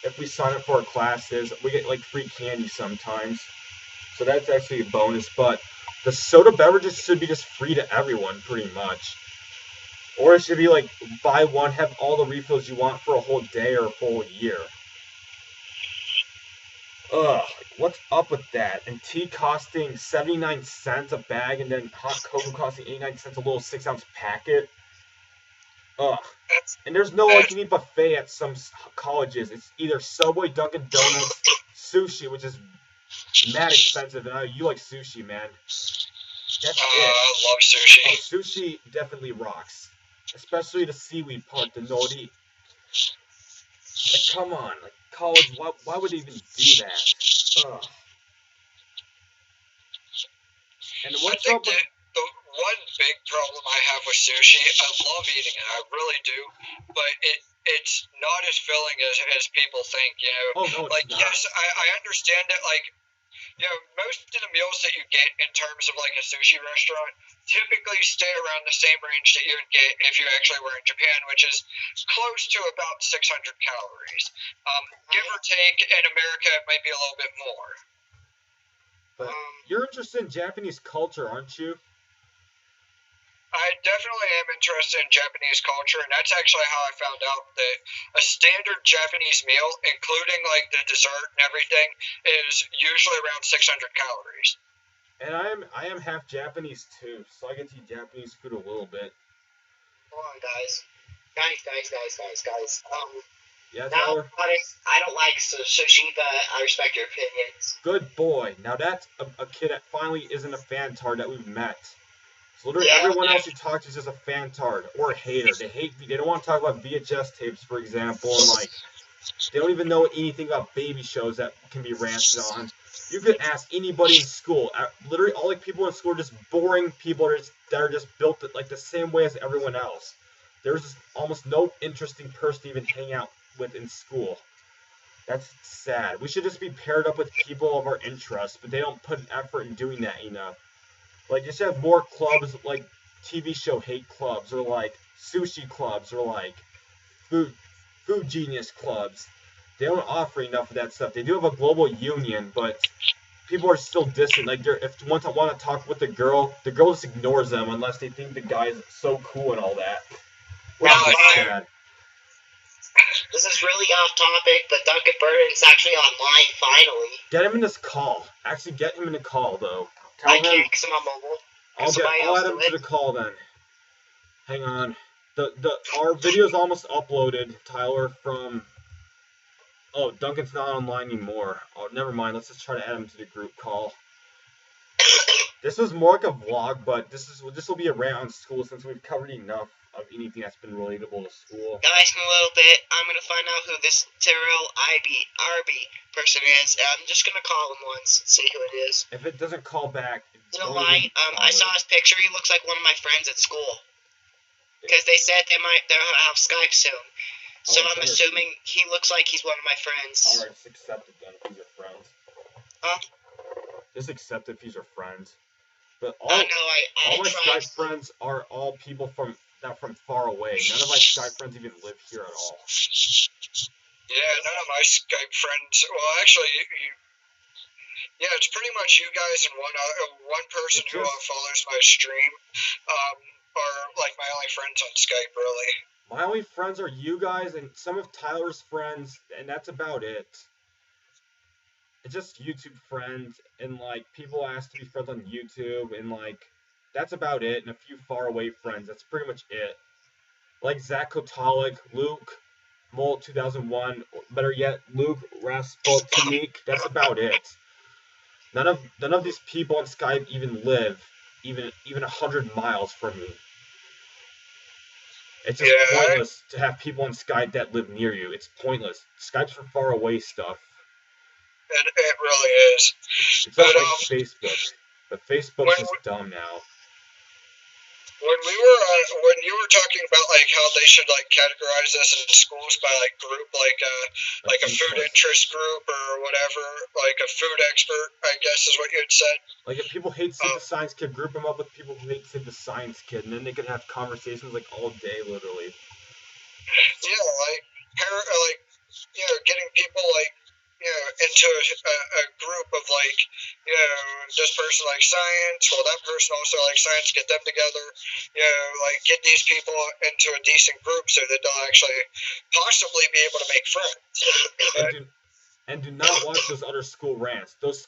If we sign up for our classes, we get like free candy sometimes. So that's actually a bonus. But the soda beverages should be just free to everyone, pretty much. Or it should be like buy one, have all the refills you want for a whole day or a full year. Ugh, what's up with that? And tea costing 79 cents a bag, and then hot cocoa costing 89 cents a little 6-ounce packet. Ugh. And there's no all-you-can-eat buffet at some colleges. It's either Subway, Dunkin' Donuts, sushi, which is mad expensive, and you like sushi, man. That's it. I love sushi. Oh, sushi definitely rocks. Especially the seaweed part, the nori. Like, come on. Like, college, why would they even do that? Ugh. And what's up with... The one big problem I have with sushi, I love eating it, I really do, but it's not as filling as people think, you know. Oh, no, like, it's not. yes, I understand that, like, you know, most of the meals that you get in terms of like a sushi restaurant typically stay around the same range that you would get if you actually were in Japan, which is close to about 600 calories. Give or take, in America, it might be a little bit more. But you're interested in Japanese culture, aren't you? I definitely am interested in Japanese culture, and that's actually how I found out that a standard Japanese meal, including like the dessert and everything, is usually around 600 calories. And I am half Japanese too, so I get to eat Japanese food a little bit. Hold on, guys. Guys. Yeah, Tyler? I don't like sushi, but I respect your opinions. Good boy. Now that's a kid that finally isn't a fantard that we've met. So literally everyone else who talks is just a fantard or a hater. They don't want to talk about VHS tapes, for example, and like they don't even know anything about baby shows that can be ranted on. You could ask anybody in school. Literally all like people in school are just boring people that are just built like the same way as everyone else. There's almost no interesting person to even hang out with in school. That's sad. We should just be paired up with people of our interests, but they don't put an effort in doing that enough. Like, you should have more clubs, like TV show hate clubs, or like sushi clubs, or like food genius clubs. They don't offer enough of that stuff. They do have a global union, but people are still distant. Like, if one want to talk with the girl just ignores them unless they think the guy is so cool and all that. Which is sad. This is really off topic, but Duncan Burton's actually online finally. Get him in this call. Actually, get him in the call, though. I can't because I'm on mobile. I'll add him to the call then. Hang on. Our video's almost uploaded, Tyler, from... Oh, Duncan's not online anymore. Oh, never mind. Let's just try to add him to the group call. This was more like a vlog, but this will be a rant on school since we've covered enough of anything that's been relatable to school. Guys, in a little bit, I'm going to find out who this Terrell RB person is, and I'm just going to call him once and see who it is. If it doesn't call back... You know why? I saw his picture. He looks like one of my friends at school. Because they said they'll have Skype soon. So I'm assuming he looks like he's one of my friends. Alright, just accept it then if he's your friend. Huh? Just accept it if he's your friend. But all my Skype friends are all people from far away. None of my Skype friends even live here at all. Yeah, none of my Skype friends. Well, actually, yeah, it's pretty much you guys and one person who follows my stream are like my only friends on Skype, really. My only friends are you guys and some of Tyler's friends, and that's about it. it's just YouTube friends, and like people ask to be friends on YouTube, and like that's about it. And a few far away friends. That's pretty much it. Like Zach Kotalik, Luke Molt 2001, better yet, Luke Rasputin. That's about it. None of these people on Skype even live even 100 miles from me. It's just pointless to have people on Skype that live near you. It's pointless. Skype's for far away stuff. It really is. It's not like Facebook. But Facebook's just dumb now. When you were talking about like how they should like categorize us in schools by like group, like a food interest group or whatever, like a food expert, I guess is what you had said. Like if people hate Sid the Science Kid, group them up with people who hate Sid the Science Kid, and then they could have conversations like all day, literally. Yeah, getting people like into a group of like, this person likes science, well that person also likes science, get them together, like get these people into a decent group so that they'll actually possibly be able to make friends. And do not watch those other school rants. Those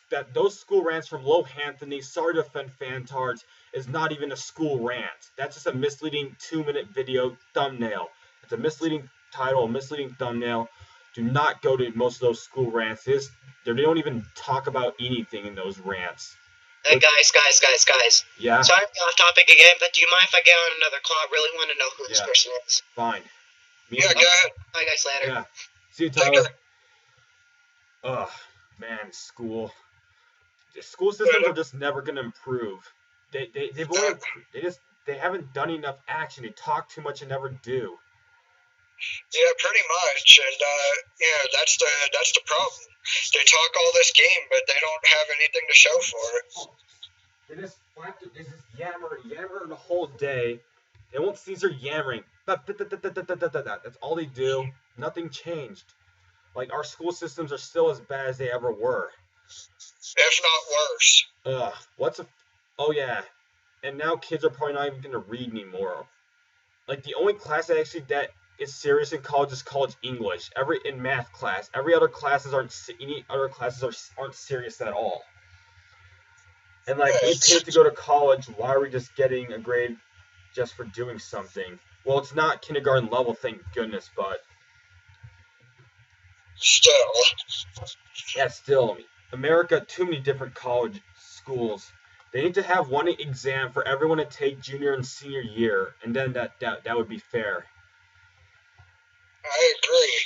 school rants from Low Anthony, sorry to offend fantards, is not even a school rant. That's just a misleading 2-minute video thumbnail. It's a misleading title, a misleading thumbnail. Do not go to most of those school rants. They don't even talk about anything in those rants. Hey, guys. Yeah? Sorry to be off topic again, but do you mind if I get on another call? I really want to know who this person is. Fine. Go ahead. Bye, guys, later. Yeah. See you, Tyler. Ugh, man, school. The school systems are just never going to improve. They haven't done enough action. They talk too much and never do. Yeah, pretty much, and that's the problem. They talk all this game, but they don't have anything to show for it. They just yammer the whole day. They won't cease their yammering. That's all they do. Nothing changed. Like our school systems are still as bad as they ever were, if not worse. Oh yeah, and now kids are probably not even gonna read anymore. Like the only class that is serious in college is college English. In math class, any other classes aren't serious at all. And like we paid to go to college, why are we just getting a grade just for doing something? Well, it's not kindergarten level, thank goodness, but still, America, too many different college schools. They need to have one exam for everyone to take junior and senior year, and then that would be fair. I agree.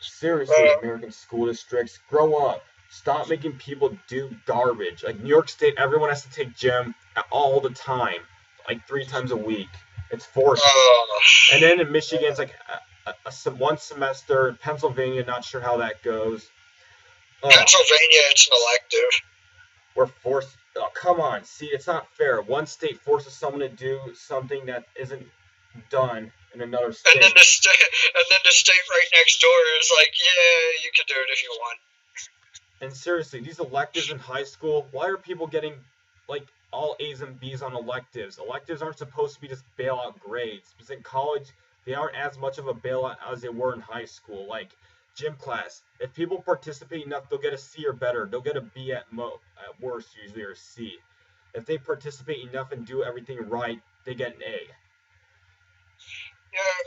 Seriously, American school districts, grow up. Stop making people do garbage. Like New York State, everyone has to take gym all the time, like 3 times a week. It's forced. And then in Michigan, it's like one semester. In Pennsylvania, not sure how that goes. Pennsylvania, it's an elective. We're forced. Oh, come on. See, it's not fair. One state forces someone to do something that isn't done in another state. And then the state right next door is like, yeah, you can do it if you want. And seriously, these electives in high school, why are people getting like all A's and B's on electives? Electives aren't supposed to be just bailout grades. Because in college, they aren't as much of a bailout as they were in high school. Like gym class, if people participate enough, they'll get a C or better. They'll get a B at worst usually, or a C. If they participate enough and do everything right, they get an A. Yeah,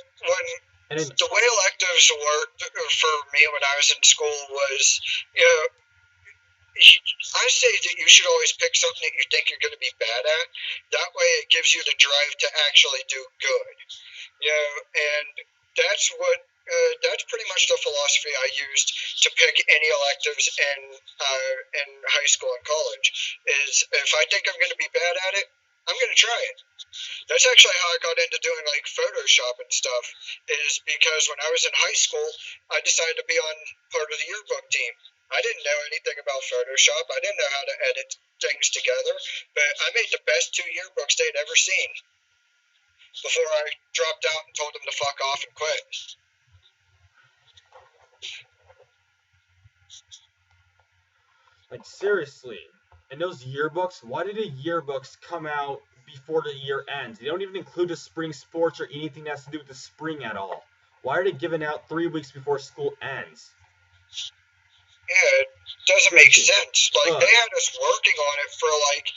the way electives worked for me when I was in school was, I say that you should always pick something that you think you're going to be bad at. That way it gives you the drive to actually do good. And that's pretty much the philosophy I used to pick any electives in high school and college. Is if I think I'm going to be bad at it, I'm going to try it. That's actually how I got into doing like Photoshop and stuff, is because when I was in high school, I decided to be on part of the yearbook team. I didn't know anything about Photoshop. I didn't know how to edit things together, but I made the best 2 yearbooks they'd ever seen before I dropped out and told them to fuck off and quit. Like seriously, in those yearbooks, why did the yearbooks come out before the year ends? They don't even include the spring sports or anything that has to do with the spring at all. Why are they given out 3 weeks before school ends? Yeah, it doesn't make sense. Like, they had us working on it for, like,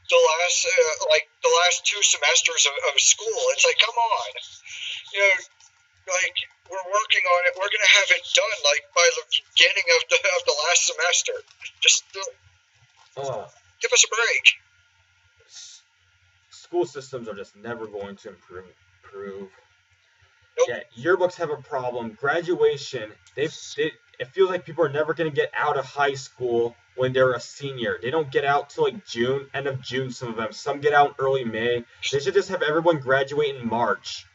the last 2 semesters of school. It's like, come on. You know, like, we're working on it. We're gonna have it done, like, by the beginning of the last semester. Just give us a break. School systems are just never going to improve. Nope. Yeah, yearbooks have a problem. Graduation, it feels like people are never going to get out of high school when they're a senior. They don't get out till like June, end of June, some of them. Some get out in early May. They should just have everyone graduate in March,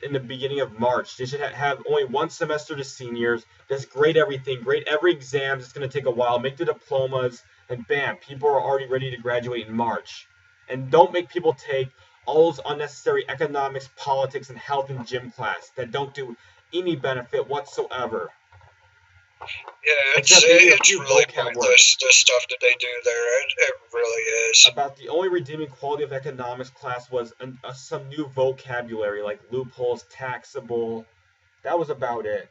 in the beginning of March. They should have only one semester to seniors. Just grade everything, grade every exam. It's going to take a while. Make the diplomas, and bam, people are already ready to graduate in March. And don't make people take all those unnecessary economics, politics, and health and gym class that don't do any benefit whatsoever. Yeah, it's really pointless, the stuff that they do there. It really is. About the only redeeming quality of economics class was some new vocabulary, like loopholes, taxable. That was about it.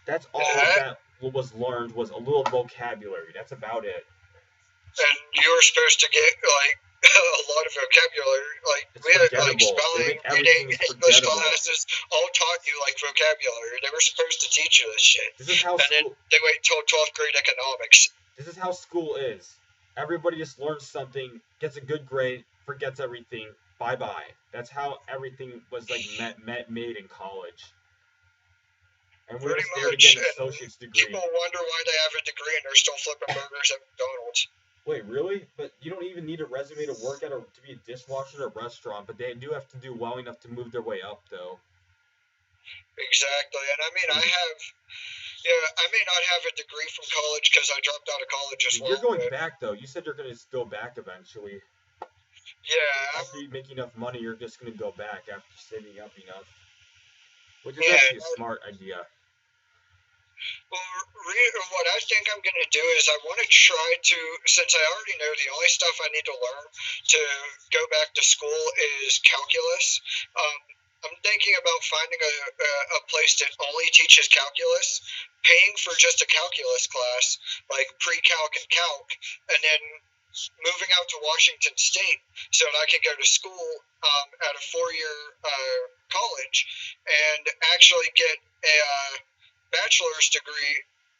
That's all that was learned was a little vocabulary. That's about it. And you were supposed to get, like, a lot of vocabulary. Like, we had, like, spelling, reading, English classes all taught you, like, vocabulary. They were supposed to teach you this shit. Then they wait until 12th grade economics. This is how school is. Everybody just learns something, gets a good grade, forgets everything. Bye-bye. That's how everything was, like, made in college. And we're just there to get an associate's degree. People wonder why they have a degree and they're still flipping burgers at McDonald's. Wait, really? But you don't even need a resume to work at to be a dishwasher at a restaurant, but they do have to do well enough to move their way up, though. Exactly, and I mean, I may not have a degree from college because I dropped out of college as well. You're going back, though. You said you're going to go back eventually. Yeah. After you make enough money, you're just going to go back after saving up enough. Which is actually a smart idea. Well, what I think I'm going to do is I want to try to, since I already know the only stuff I need to learn to go back to school is calculus. I'm thinking about finding a place that only teaches calculus, paying for just a calculus class, like pre-calc and calc, and then moving out to Washington State so that I can go to school at a 4-year college and actually get a bachelor's degree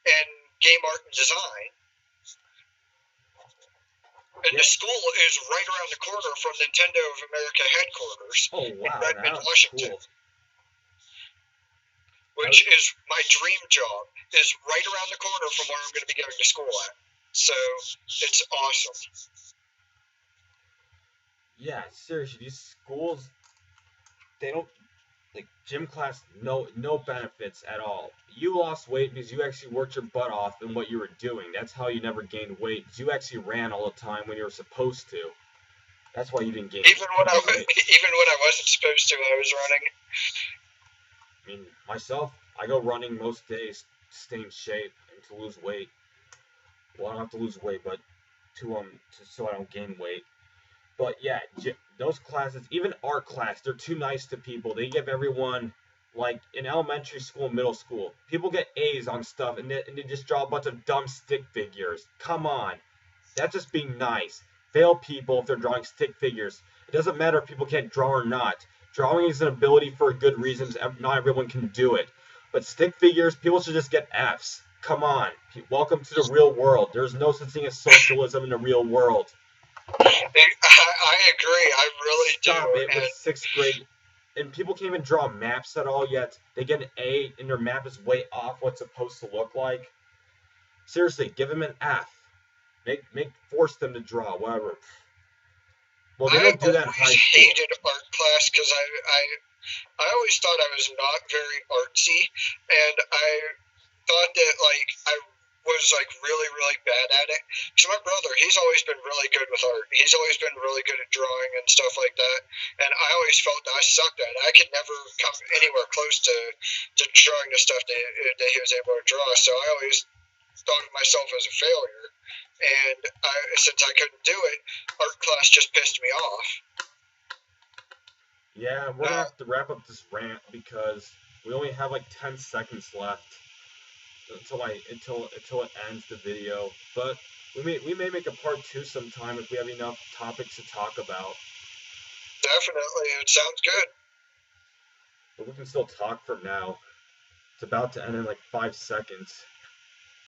in game art and design. And the school is right around the corner from Nintendo of America headquarters in Redmond, Washington. Cool. Which is my dream job, is right around the corner from where I'm going to be going to school at. So, it's awesome. Yeah, seriously, these schools, they don't, like, gym class, no benefits at all. You lost weight because you actually worked your butt off in what you were doing. That's how you never gained weight. You actually ran all the time when you were supposed to. That's why you didn't gain weight. Even when I wasn't supposed to, I was running. I mean, myself, I go running most days to stay in shape and to lose weight. Well, I don't have to lose weight, but so I don't gain weight. But yeah, those classes, even art class, they're too nice to people. They give everyone, like in elementary school, middle school, people get A's on stuff, and they just draw a bunch of dumb stick figures. Come on, that's just being nice. Fail people if they're drawing stick figures. It doesn't matter if people can't draw or not. Drawing is an ability for good reasons. Not everyone can do it. But stick figures, people should just get F's. Come on. Welcome to the real world. There's no such thing as socialism in the real world. I agree. I really do. Stop it with 6th grade. And people can't even draw maps at all yet. They get an A, and their map is way off what's supposed to look like. Seriously, give them an F. Force them to draw, whatever. Well, they don't do that in high school. I hated art class because I always thought I was not very artsy, and I thought that, like, I was, like, really, really bad at it. So my brother, he's always been really good with art. He's always been really good at drawing and stuff like that, and I always felt that I sucked at it. I could never come anywhere close to drawing the stuff that he was able to draw, so I always thought of myself as a failure. And since I couldn't do it, art class just pissed me off. Yeah, we're going to have to wrap up this rant because we only have like 10 seconds left. until it ends the video. But we may make a part 2 sometime if we have enough topics to talk about. Definitely, it sounds good. But we can still talk for now. It's about to end in like 5 seconds.